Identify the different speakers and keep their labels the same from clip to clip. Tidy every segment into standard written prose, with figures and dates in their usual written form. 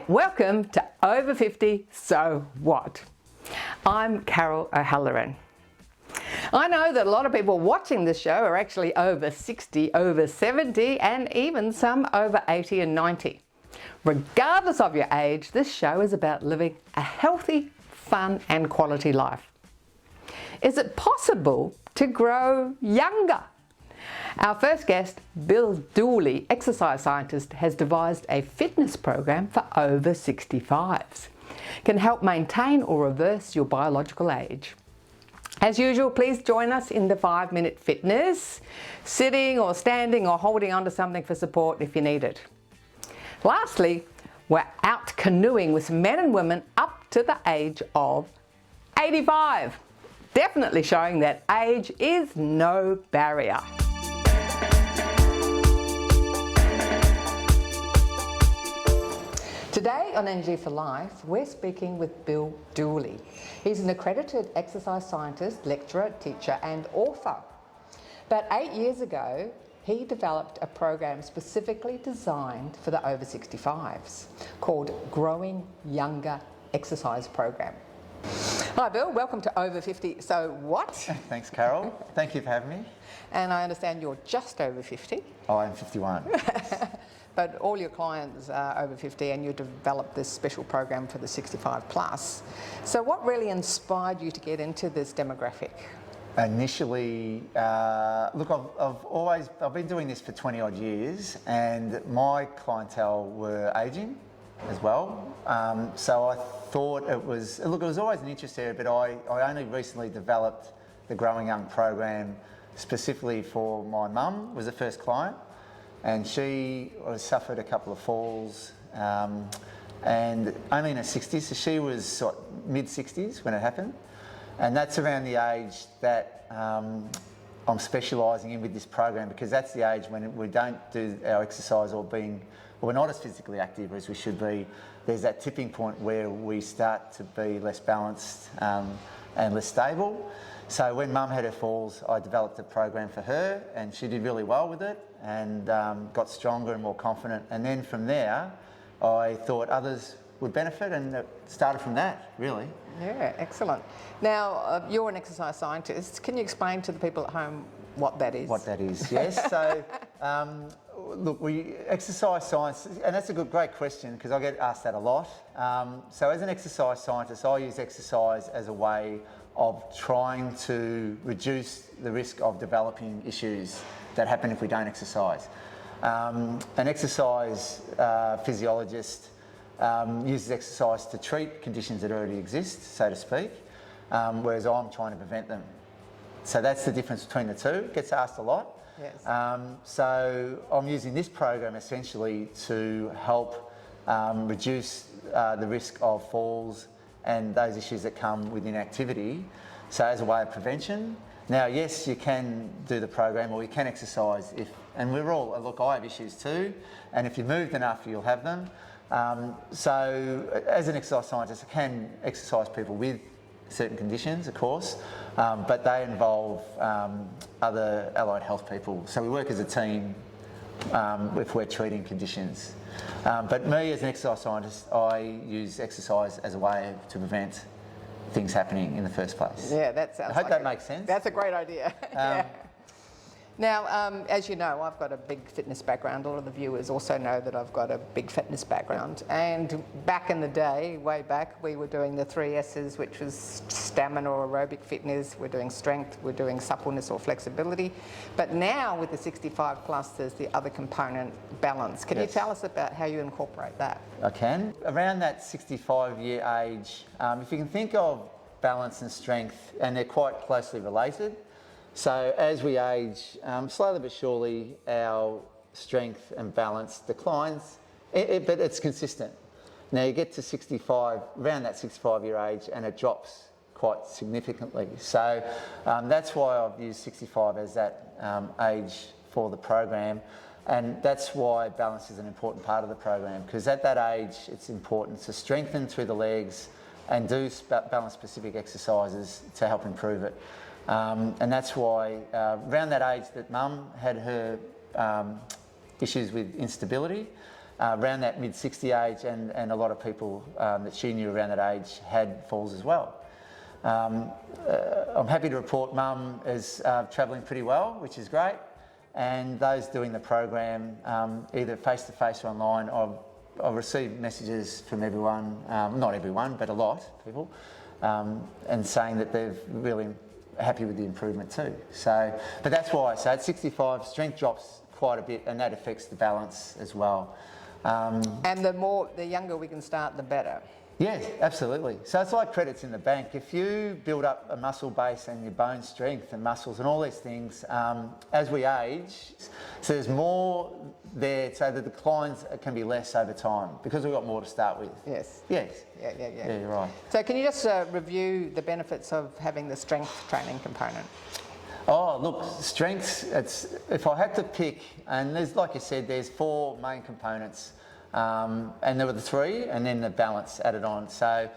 Speaker 1: G'day, welcome to Over 50 So What? I'm Carol O'Halloran. I know that a lot of people watching this show are actually over 60, over 70 and even some over 80 and 90. Regardless of your age, this show is about living a healthy, fun and quality life. Is it possible to grow younger? Our first guest, Bill Dooley, exercise scientist, has devised a fitness program for over 65s. Can help maintain or reverse your biological age. As usual, please join us in the 5-minute fitness, sitting or standing or holding onto something for support if you need it. Lastly, we're out canoeing with men and women up to the age of 85. Definitely showing that age is no barrier. Today on Energy for Life, we're speaking with Bill Dooley. He's an accredited exercise scientist, lecturer, teacher and author. About 8 years ago, he developed a program specifically designed for the over 65s called Growing Younger Exercise Program. Hi Bill, welcome to Over 50 So What?
Speaker 2: Thanks Carol, thank you for having me.
Speaker 1: And I understand you're just over 50.
Speaker 2: Oh, I'm 51.
Speaker 1: But all your clients are over 50 and you developed this special program for the 65 plus. So what really inspired you to get into this demographic?
Speaker 2: Initially, look, I've been doing this for 20 odd years and my clientele were ageing as well. So I thought it was always an interest area, but I only recently developed the Growing Young program specifically for my mum, was the first client. And she suffered a couple of falls and only in her 60s, so she was mid-60s when it happened. And that's around the age that I'm specialising in with this program, because that's the age when we don't do our exercise or we're not as physically active as we should be. There's that tipping point where we start to be less balanced and less stable. So when Mum had her falls, I developed a program for her and she did really well with it and got stronger and more confident. And then from there, I thought others would benefit and it started from that, really.
Speaker 1: Yeah, excellent. Now, you're an exercise scientist. Can you explain to the people at home what that is?
Speaker 2: What that is, yes. So, look, exercise science, and that's a great question because I get asked that a lot. So as an exercise scientist, I use exercise as a way of trying to reduce the risk of developing issues that happen if we don't exercise. An exercise physiologist uses exercise to treat conditions that already exist, so to speak, whereas I'm trying to prevent them. So that's the difference between the two. It gets asked a lot.
Speaker 1: Yes.
Speaker 2: So I'm using this program essentially to help reduce the risk of falls and those issues that come with inactivity, so as a way of prevention. Now, yes, you can do the program or you can exercise and we're all, look, I have issues too, and if you've moved enough, you'll have them. So as an exercise scientist, I can exercise people with certain conditions, of course, but they involve other allied health people. So we work as a team if we're treating conditions. But me as an exercise scientist, I use exercise as a way to prevent things happening in the first place.
Speaker 1: Yeah, that sounds
Speaker 2: I hope that makes sense.
Speaker 1: That's a great idea. Yeah. Now, as you know, I've got a big fitness background. A lot of the viewers also know that I've got a big fitness background. And back in the day, way back, we were doing the 3 S's, which was stamina or aerobic fitness. We're doing strength, we're doing suppleness or flexibility. But now with the 65 plus, there's the other component, balance. Can you tell us about how you incorporate that?
Speaker 2: I can. Around that 65-year age, if you can think of balance and strength, and they're quite closely related. So as we age, slowly but surely, our strength and balance declines, but it's consistent. Now you get to 65, around that 65-year age, and it drops quite significantly. So that's why I've used 65 as that age for the program, and that's why balance is an important part of the program, because at that age it's important to strengthen through the legs and do balance-specific exercises to help improve it. And that's why around that age that Mum had her issues with instability, around that mid-60 age, and a lot of people that she knew around that age had falls as well. I'm happy to report Mum is travelling pretty well, which is great, and those doing the program, either face-to-face or online, I've received messages from everyone, not everyone, but a lot of people, and saying that they're really happy with the improvement too. So, but that's why I say at 65, strength drops quite a bit, and that affects the balance as well.
Speaker 1: And the younger we can start, the better.
Speaker 2: Yes, absolutely. So it's like credits in the bank. If you build up a muscle base and your bone strength and muscles and all these things, as we age, so there's more there, so the declines can be less over time because we've got more to start with.
Speaker 1: Yes.
Speaker 2: Yes.
Speaker 1: Yeah,
Speaker 2: you're right.
Speaker 1: So can you just review the benefits of having the strength training component?
Speaker 2: Oh, look, strengths, if I had to pick, and there's, like you said, there's 4 main components. And there were the 3, and then the balance added on. So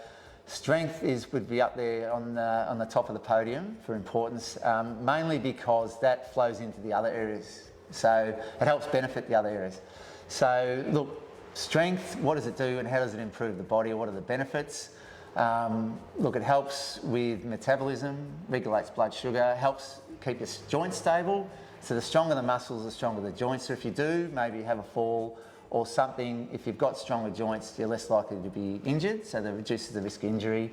Speaker 2: strength would be up there on the top of the podium for importance, mainly because that flows into the other areas. So it helps benefit the other areas. So look, strength, what does it do and how does it improve the body? What are the benefits? Look, it helps with metabolism, regulates blood sugar, helps keep your joints stable. So the stronger the muscles, the stronger the joints. So if you do maybe have a fall or something, if you've got stronger joints, you're less likely to be injured, so that reduces the risk of injury.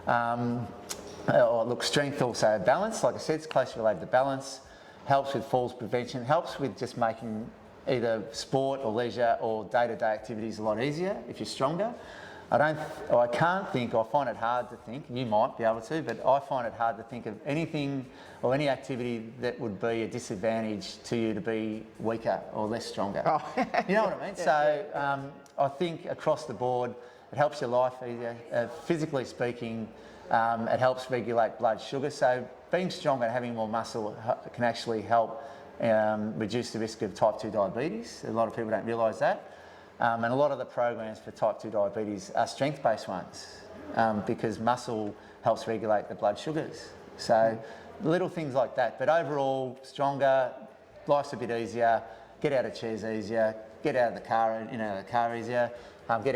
Speaker 2: Look, strength also balance, like I said, it's closely related to balance, helps with falls prevention, helps with just making either sport or leisure or day-to-day activities a lot easier if you're stronger. I find it hard to think, you might be able to, but I find it hard to think of anything or any activity that would be a disadvantage to you to be weaker or less stronger.
Speaker 1: Oh.
Speaker 2: You know what I mean? So I think across the board, it helps your life easier. Physically speaking, it helps regulate blood sugar. So being stronger and having more muscle can actually help reduce the risk of type 2 diabetes. A lot of people don't realise that. And a lot of the programs for type 2 diabetes are strength-based ones because muscle helps regulate the blood sugars. So little things like that. But overall, stronger, life's a bit easier, get out of chairs easier, get out of the car, in and out of the car easier, get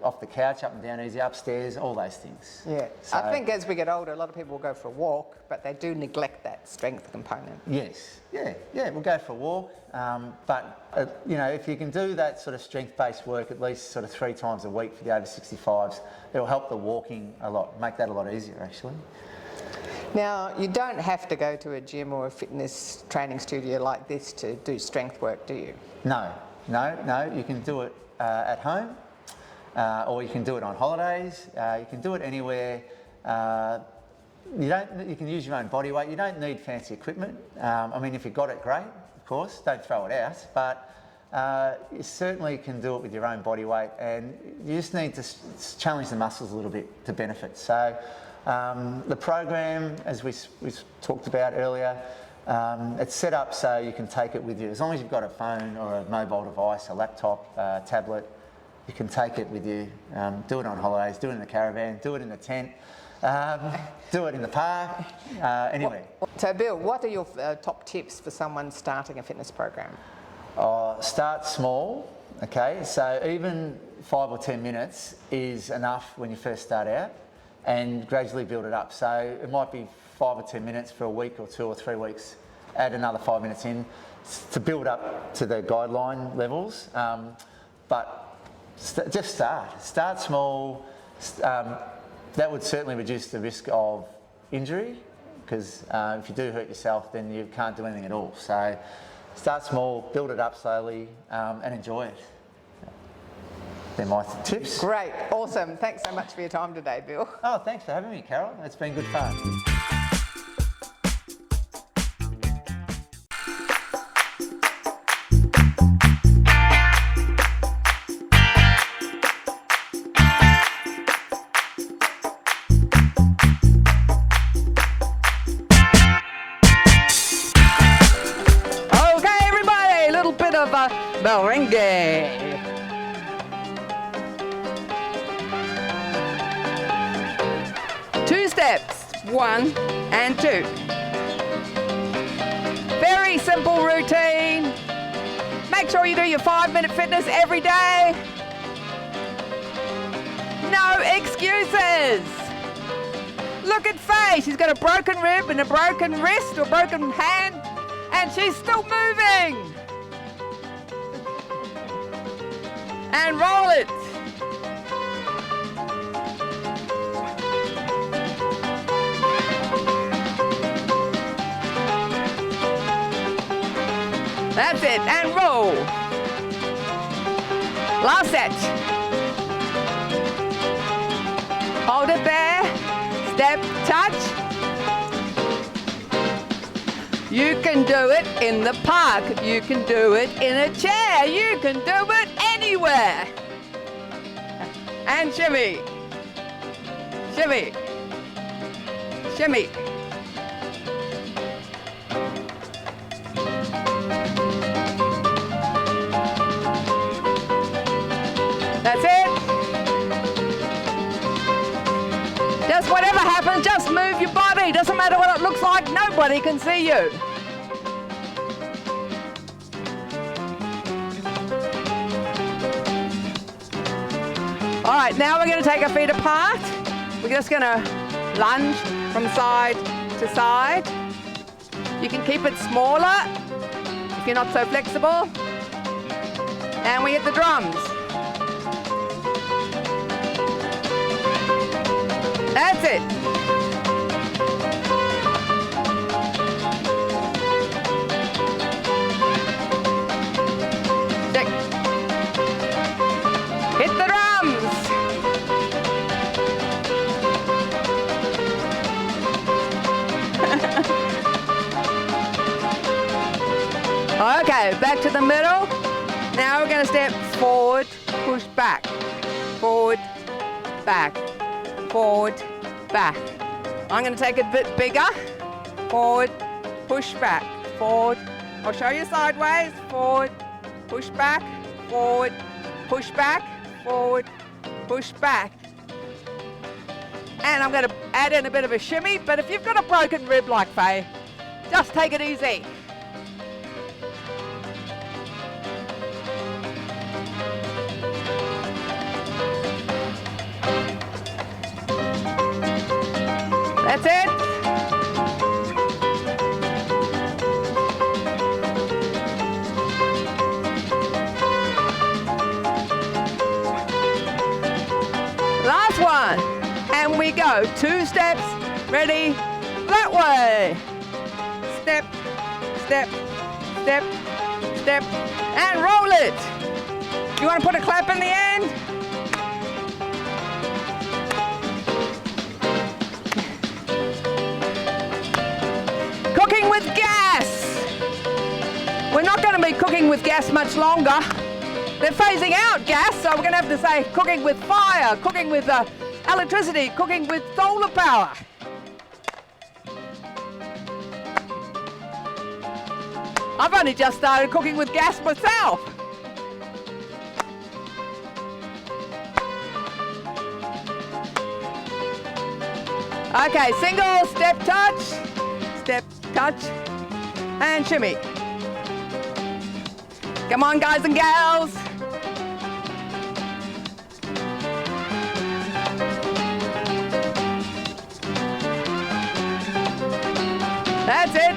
Speaker 2: off the couch, up and down easier, upstairs, all those things.
Speaker 1: Yeah,
Speaker 2: so,
Speaker 1: I think as we get older, a lot of people will go for a walk, but they do neglect that strength component.
Speaker 2: Yes, yeah, we'll go for a walk. But if you can do that sort of strength-based work at least sort of 3 times a week for the over 65s, it'll help the walking a lot, make that a lot easier actually.
Speaker 1: Now, you don't have to go to a gym or a fitness training studio like this to do strength work, do you?
Speaker 2: No, you can do it at home. Or you can do it on holidays. You can do it anywhere. You can use your own body weight. You don't need fancy equipment. I mean, if you've got it, great, of course. Don't throw it out. But you certainly can do it with your own body weight, and you just need to challenge the muscles a little bit to benefit. So the program, as we talked about earlier, it's set up so you can take it with you. As long as you've got a phone or a mobile device, a laptop, tablet, you can take it with you, do it on holidays, do it in the caravan, do it in the tent, do it in the park, anywhere.
Speaker 1: So Bill, what are your top tips for someone starting a fitness program?
Speaker 2: Start small, okay? So even 5 or 10 minutes is enough when you first start out, and gradually build it up. So it might be 5 or 10 minutes for a week or 2 or 3 weeks, add another 5 minutes in to build up to the guideline levels. But just start small. That would certainly reduce the risk of injury, because if you do hurt yourself, then you can't do anything at all. So start small, build it up slowly, and enjoy it. They're my tips.
Speaker 1: Great, awesome. Thanks so much for your time today, Bill.
Speaker 2: Oh, thanks for having me, Carol. It's been good fun.
Speaker 1: Bell ringing. 2 steps, 1 and 2. Very simple routine. Make sure you do your 5-minute fitness every day. No excuses. Look at Faye. She's got a broken rib and a broken wrist or broken hand, and she's still moving. And roll it. That's it, and roll. Last set. Hold it there. Step, touch. You can do it in the park. You can do it in a chair. You can do it anywhere. And shimmy. Shimmy. Shimmy. That's it. Just whatever happens, just move your body. Doesn't matter what it looks like, nobody can see you. All right, now we're going to take our feet apart. We're just going to lunge from side to side. You can keep it smaller if you're not so flexible. And we hit the drums. That's it. Check. Hit the drums. Okay, back to the middle. Now we're going to step forward, push back, forward, back. Forward, back. I'm going to take it a bit bigger. Forward, push back. Forward. I'll show you sideways. Forward, push back. Forward, push back. Forward, push back. And I'm going to add in a bit of a shimmy, but if you've got a broken rib like Faye, just take it easy. That's it. Last one. And we go 2 steps. Ready? That way. Step, step, step, step. And roll it. You want to put a clap in the end? Cooking with gas. We're not going to be cooking with gas much longer. They're phasing out gas, so we're going to have to say cooking with fire, cooking with electricity, cooking with solar power. I've only just started cooking with gas myself. Okay, single, step, touch, step, touch, and shimmy. Come on, guys and gals. That's it.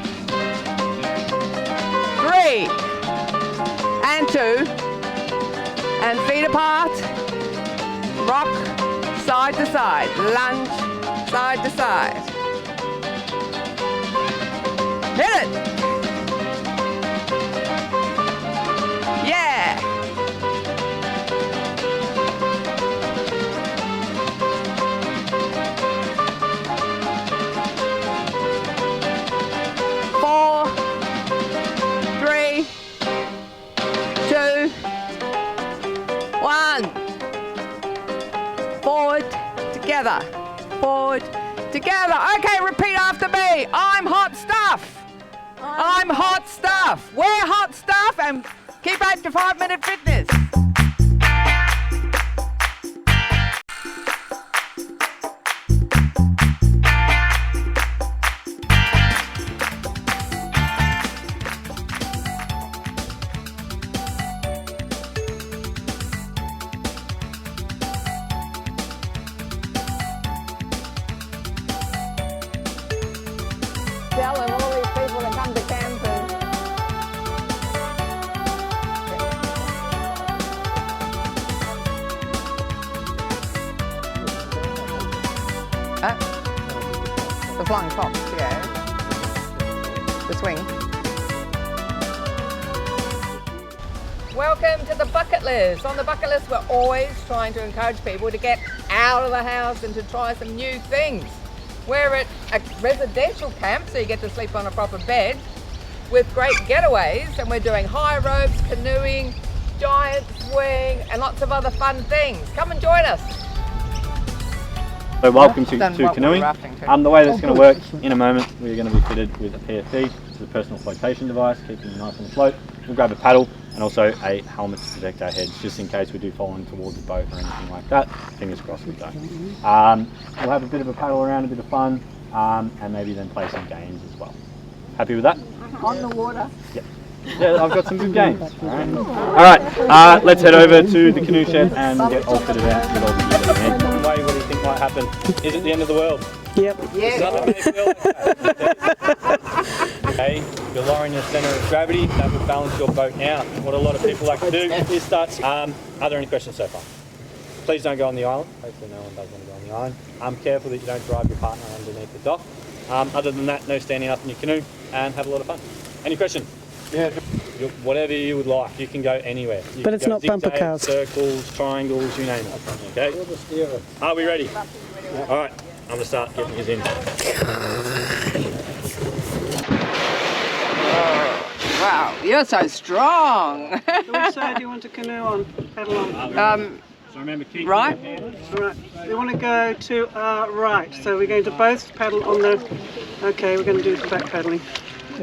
Speaker 1: 3 and 2 and feet apart. Rock side to side. Lunge side to side. Hit it. Yeah. Four, 3, 2, 1. Forward, together. Forward, together. Okay, repeat after me. I'm hot stuff. I'm hot stuff. We're hot stuff and keep at your 5-minute fitness. The flying fox, yeah. The swing. Welcome to the bucket list. On the bucket list, we're always trying to encourage people to get out of the house and to try some new things. We're at a residential camp, so you get to sleep on a proper bed, with Great Getaways, and we're doing high ropes, canoeing, giant swing, and lots of other fun things. Come and join us.
Speaker 3: So welcome to Canoeing. The way that's going to work, in a moment we're going to be fitted with a PFD, which is a personal flotation device, keeping you nice on the float. We'll grab a paddle and also a helmet to protect our heads, just in case we do fall in towards the boat or anything like that. Fingers crossed we don't. We'll have a bit of a paddle around, a bit of fun, and maybe then play some games as well. Happy with that?
Speaker 1: On the water?
Speaker 3: Yep. Yeah, I've got some good games. All right, let's head over to the canoe shed and get all fitted out with all the gear that we need. What do you think might happen? Is it the end of the world?
Speaker 4: Yep.
Speaker 3: Okay, you're lowering your centre of gravity, that will balance your boat out. What a lot of people like to do is start. Are there any questions so far? Please don't go on the island. Hopefully no one does want to go on the island. Careful that you don't drive your partner underneath the dock. Other than that, no standing up in your canoe, and have a lot of fun. Any questions? Yeah. Whatever you would like, you can go anywhere.
Speaker 4: But it's not bumper cars.
Speaker 3: Circles, triangles, you name it. Okay. Are we ready? Yeah. All right. I'm going to start getting these in.
Speaker 1: Wow, you're so strong.
Speaker 4: Which side do you want to canoe on? Paddle on.
Speaker 3: So remember, keep
Speaker 1: right.
Speaker 4: Right. We want to go to our right. So we're going to both paddle on the. Okay, we're going to do the back paddling.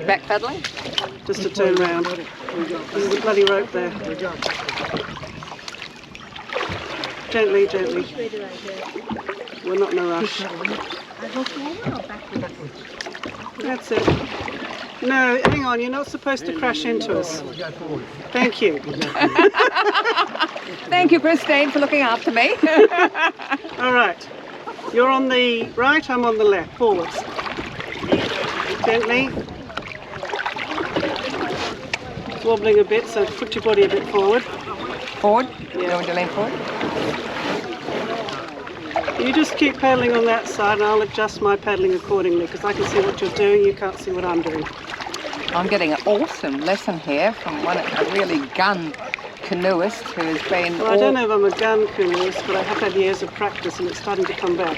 Speaker 1: Back paddling?
Speaker 4: Just to turn round. There's a bloody rope there. Gently, gently. We're not in a rush. That's it. No, hang on, you're not supposed to crash into us. Thank you.
Speaker 1: Thank you, Christine, for looking after me.
Speaker 4: All right. You're on the right, I'm on the left. Forwards. Gently. It's wobbling a bit, so put your body a bit forward.
Speaker 1: Forward?
Speaker 4: Yeah.
Speaker 1: You want to lean forward?
Speaker 4: You just keep paddling on that side and I'll adjust my paddling accordingly because I can see what you're doing, you can't see what I'm doing.
Speaker 1: I'm getting an awesome lesson here from a really gun canoeist who has been...
Speaker 4: Well, I don't know if I'm a gun canoeist, but I have had years of practice and it's starting to come back.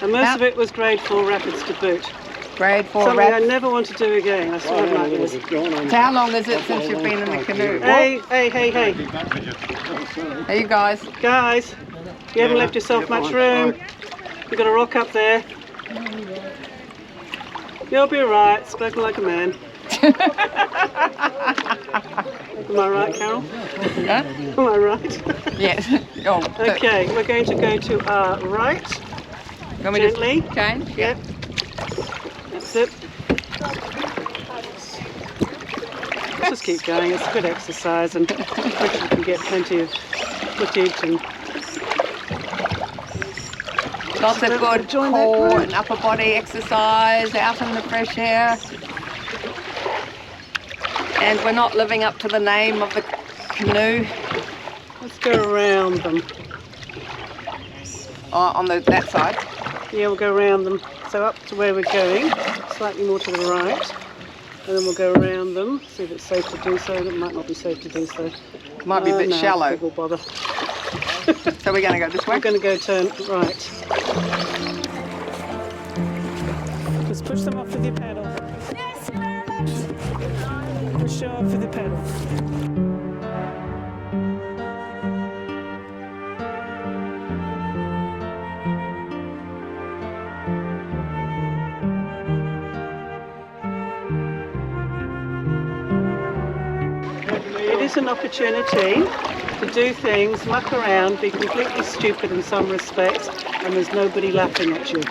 Speaker 4: And most of it was grade 4 rapids to boot.
Speaker 1: Grade 4
Speaker 4: Something
Speaker 1: rapids?
Speaker 4: I never want to do again, I swear my years.
Speaker 1: So how long is it since you've been in the canoe?
Speaker 4: Hey.
Speaker 1: Hey, you guys.
Speaker 4: Guys, you haven't left yourself much room. You've got a rock up there. You'll be right, spoken like a man. Am I right, Carol?
Speaker 1: Huh?
Speaker 4: Am I right?
Speaker 1: Yes. Oh,
Speaker 4: okay, we're going to go to our right. Gently.
Speaker 1: Change?
Speaker 4: Yep. That's it. Let's just keep going. It's a good exercise and hopefully you can get plenty of footage and
Speaker 1: lots of good core and upper body exercise out in the fresh air. And we're not living up to the name of the canoe.
Speaker 4: Let's go around them.
Speaker 1: On that side?
Speaker 4: Yeah, we'll go around them. So up to where we're going, slightly more to the right. And then we'll go around them, see if it's safe to do so. It might not be safe to do so.
Speaker 1: Might be a bit shallow.
Speaker 4: We'll bother.
Speaker 1: So we're going to go this way?
Speaker 4: We're going to go turn right. Just push them off with your paddle. Yes, push off with the paddle. It is an opportunity to do things, muck around, be completely stupid in some respects, and there's nobody laughing at you.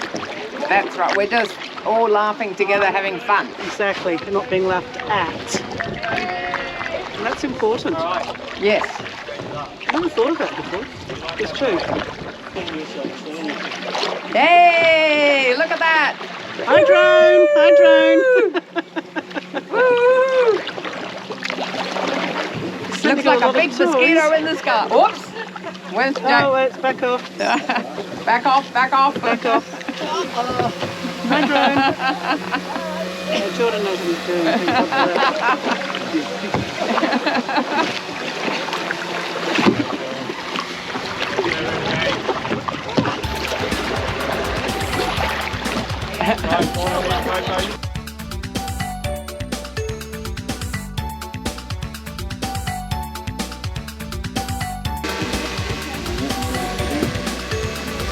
Speaker 1: That's right, we're just all laughing together, having fun.
Speaker 4: Exactly, you're not being laughed at. And that's important.
Speaker 1: Yes.
Speaker 4: I haven't thought of that before. It's true.
Speaker 1: Hey, look at that!
Speaker 4: Hi drone! Hi drone!
Speaker 1: Woo! Looks like a big mosquito in the sky. Whoops! Where's Jack?
Speaker 4: Oh, wait, back off.
Speaker 1: Back off, back off.
Speaker 4: Back off. Hi, drone. Jordan knows what he's doing. Thank God for that.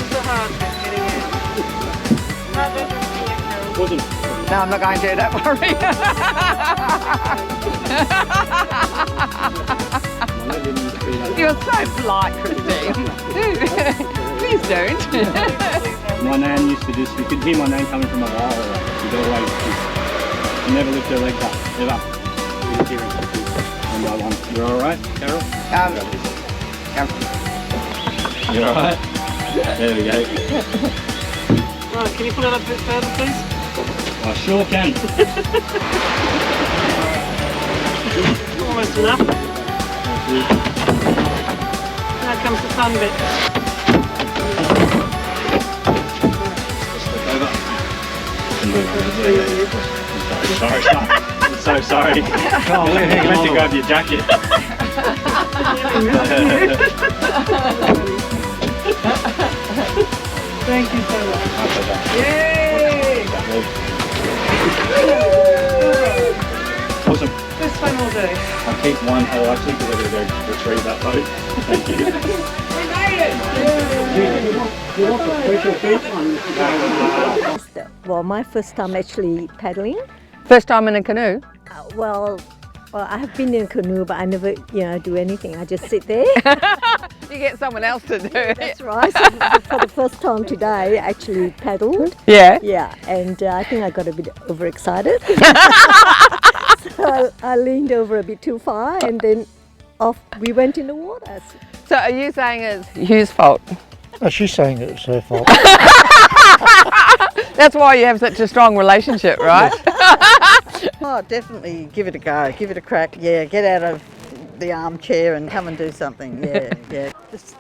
Speaker 4: It's a hard bit getting out. No, there's a thing that goes.
Speaker 1: No, I'm not going to, don't worry. You're so polite, Christine. Please don't.
Speaker 3: My nan used to just, you could hear my nan coming from a while away. She'd always she never lift her legs up, ever. You could hear her one by one. You're alright, Carol? You're alright? There we go.
Speaker 4: Right, can you pull it up a bit further, please?
Speaker 3: I sure can.
Speaker 4: Almost enough. Now comes the fun bit.
Speaker 3: Sorry. I'm so sorry. Oh, you meant to grab your jacket.
Speaker 4: Thank you so much.
Speaker 1: Yay!
Speaker 3: Awesome.
Speaker 4: This one will do.
Speaker 3: I'll keep one hole actually because I'm going to go retrieve that boat. Thank you.
Speaker 1: We made it!
Speaker 3: You want the special feet?
Speaker 5: Well, my first time actually paddling.
Speaker 1: First time in a canoe?
Speaker 5: Well, I have been in a canoe, but I never, do anything. I just sit there.
Speaker 1: You get someone else to do it.
Speaker 5: That's right. So for the first time today, I actually paddled.
Speaker 1: Yeah.
Speaker 5: Yeah, and I think I got a bit overexcited. So I leaned over a bit too far, and then off we went in the water.
Speaker 1: So are you saying it's Hugh's fault?
Speaker 6: Oh, she's saying it was her fault.
Speaker 1: That's why you have such a strong relationship, right?
Speaker 7: Oh, definitely give it a go, give it a crack. Yeah, get out of the armchair and come and do something. Yeah.
Speaker 8: Just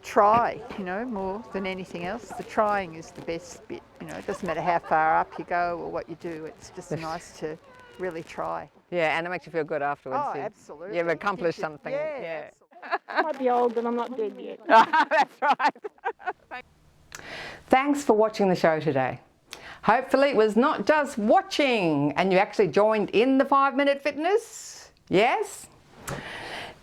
Speaker 8: try, more than anything else. The trying is the best bit. It doesn't matter how far up you go or what you do. It's just nice to really try.
Speaker 1: Yeah, and it makes you feel good afterwards.
Speaker 8: Oh, absolutely.
Speaker 1: You've accomplished something.
Speaker 8: Yeah.
Speaker 9: I might be old, but I'm not dead yet.
Speaker 1: That's right. Thanks for watching the show today. Hopefully it was not just watching and you actually joined in the 5-minute fitness. Yes?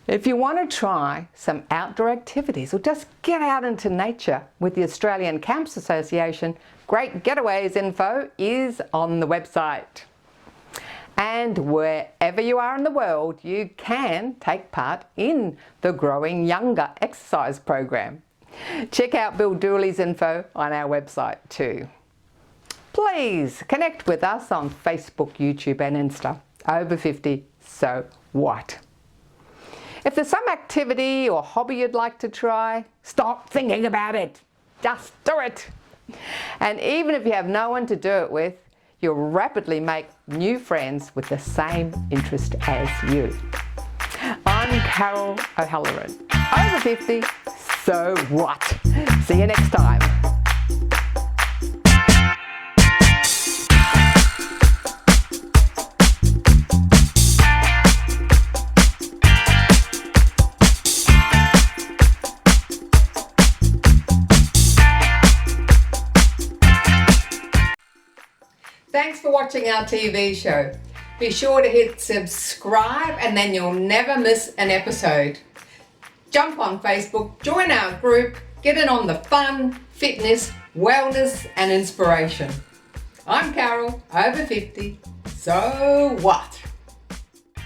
Speaker 1: If you want to try some outdoor activities or just get out into nature with the Australian Camps Association, Great Getaways info is on the website. And wherever you are in the world, you can take part in the Growing Younger exercise program. Check out Bill Dooley's info on our website too. Please connect with us on Facebook, YouTube and Insta. Over 50, so what? If there's some activity or hobby you'd like to try, stop thinking about it. Just do it. And even if you have no one to do it with, you'll rapidly make new friends with the same interest as you. I'm Carol O'Halloran. Over 50, so what? See you next time. Thanks for watching our TV show. Be sure to hit subscribe and then you'll never miss an episode. Jump on Facebook, join our group, get in on the fun, fitness, wellness and inspiration. I'm Carol, over 50, so what?